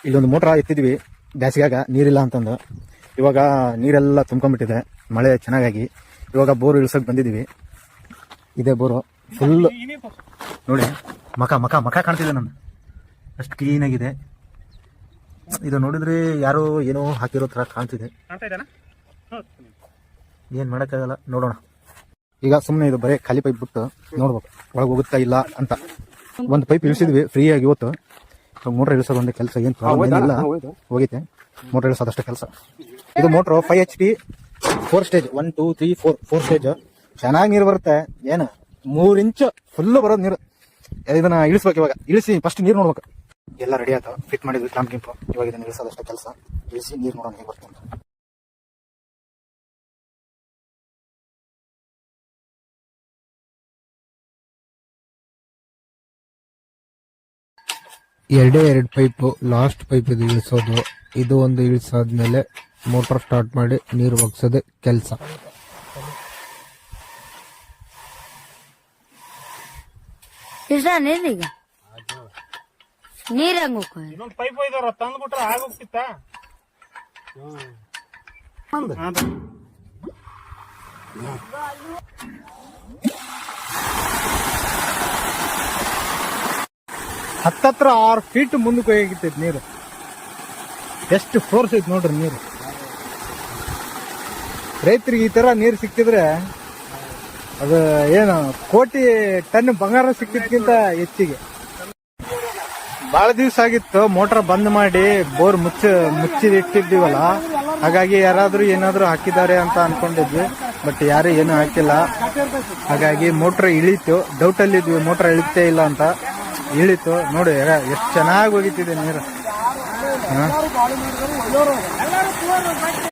ಇಲ್ಲೊಂದು ಮೋಟ್ರ ಎತ್ತಿದ್ವಿ ಬ್ಯಾಸಿಗ್ಯಾಗ ನೀರಿಲ್ಲ ಅಂತಂದು. ಇವಾಗ ನೀರೆಲ್ಲ ತುಂಬ್ಕೊಂಡ್ಬಿಟ್ಟಿದೆ ಮಳೆ ಚೆನ್ನಾಗಾಗಿ. ಇವಾಗ ಬೋರು ಇಳ್ಸಕ್ ಬಂದಿದ್ದೀವಿ. ಇದೇ ಬೋರು ಫುಲ್ ನೋಡಿ, ಮಕ ಮಕ ಮಕ ಕಾಣ್ತಿದೆ ನಂದು, ಅಷ್ಟು ಕ್ಲೀನ್ ಆಗಿದೆ. ಇದು ನೋಡಿದ್ರೆ ಯಾರೋ ಏನೋ ಹಾಕಿರೋ ತರ ಕಾಣ್ತಿದೆ. ಏನ್ ಮಾಡಕ್ಕಾಗಲ್ಲ, ನೋಡೋಣ. ಈಗ ಸುಮ್ಮನೆ ಇದು ಬರೀ ಖಾಲಿ ಪೈಪ್ ಬಿಟ್ಟು ನೋಡ್ಬೇಕು ಒಳಗೆ ಹೋಗುತ್ತಾ ಇಲ್ಲ ಅಂತ. ಒಂದು ಪೈಪ್ ಇಳಿಸಿದ್ವಿ ಫ್ರೀ ಆಗಿ ಇವತ್ತು. ಮೋಟರ್ ಇಳಿಸೋದು ಒಂದೇ ಕೆಲಸ, ಏನು ಪ್ರಾಬ್ಲಮ್ ಇಲ್ಲ, ಹೋಗೈತೆ ಮೋಟರ್ ಇಳಿಸೋದಷ್ಟೇ ಕೆಲಸ. ಇದು ಮೋಟ್ರು 5 HP 4 ಸ್ಟೇಜ್, 1 2 3 4 ಸ್ಟೇಜ್. ಚೆನ್ನಾಗಿ ನೀರು ಬರುತ್ತೆ. ಏನು 3 ಇಂಚ್ ಫುಲ್ ಬರೋದು ನೀರು. ಇದನ್ನ ಇಳಿಸ್ಬೇಕು. ಇವಾಗ ಇಳಿಸಿ ಫಸ್ಟ್ ನೀರು ನೋಡ್ಬೇಕು. ಎಲ್ಲ ರೆಡಿ ಆಯ್ತು, ಫಿಟ್ ಮಾಡಿದ್ವಿ ಕ್ಲಾಂಪ್ ಗಿಂಪು. ಇವಾಗ ಇದನ್ನ ಇಳಿಸೋದಷ್ಟೇ ಕೆಲಸ. ಇಳಿಸಿ ನೀರು ನೋಡೋಣ ಹೇಗೆ ಬರ್ತದೆ. ಎರಡು ಪೈಪು, ಲಾಸ್ಟ್ ಪೈಪ್ ಇದು ಇಳಿಸೋದು. ಇದು ಒಂದು ಇಳಿಸಾದ್ಮೇಲೆ ಮೋಟರ್ ಸ್ಟಾರ್ಟ್ ಮಾಡಿ ನೀರು ಒಗ್ಸೋದೆ ಕೆಲಸ. ಈಗ ನೀರ್ ಹಂಗ ಪೈಪ್ ಒಯ್ದಾರ ತಂದ್ಬಿಟ್ರೆ ಆಗೋಗ್ತಿತ್ತ. ಹತ್ತತ್ರ 6 ಫೀಟ್ ಮುಂದಕ್ಕೆ ಹೋಗಿತ್ತೈತಿ ನೀರು. ಎಷ್ಟು ಫೋರ್ಸ್ ಐತಿ ನೋಡ್ರಿ ನೀರು. ರೈತರಿಗೆ ಈ ತರ ನೀರು ಸಿಕ್ತಿದ್ರೆ ಅದು ಏನು ಕೋಟಿ ಟನ್ ಬಂಗಾರ ಸಿಕ್ಕಿದ್ಕಿಂತ ಹೆಚ್ಚಿಗೆ. ಬಹಳ ದಿವಸ ಆಗಿತ್ತು ಮೋಟರ್ ಬಂದ್ ಮಾಡಿ ಬೋರ್ ಮುಚ್ಚಿಟ್ಟಿದ್ದೀವಲ್ಲ, ಹಾಗಾಗಿ ಯಾರಾದ್ರೂ ಏನಾದ್ರೂ ಹಾಕಿದ್ದಾರೆ ಅಂತ ಅನ್ಕೊಂಡಿದ್ವಿ. ಬಟ್ ಯಾರು ಏನು ಹಾಕಿಲ್ಲ. ಹಾಗಾಗಿ ಮೋಟರ್ ಇಳೀತು. ಡೌಟ್ ಅಲ್ಲಿ ಇದ್ವಿ ಮೋಟರ್ ಇಳಿತೇ ಇಲ್ಲ ಅಂತ. ಇಳಿತು ನೋಡಿ, ಎಷ್ಟು ಚೆನ್ನಾಗಿ ಹೋಗಿತ್ತಿದೆ ನೀರು.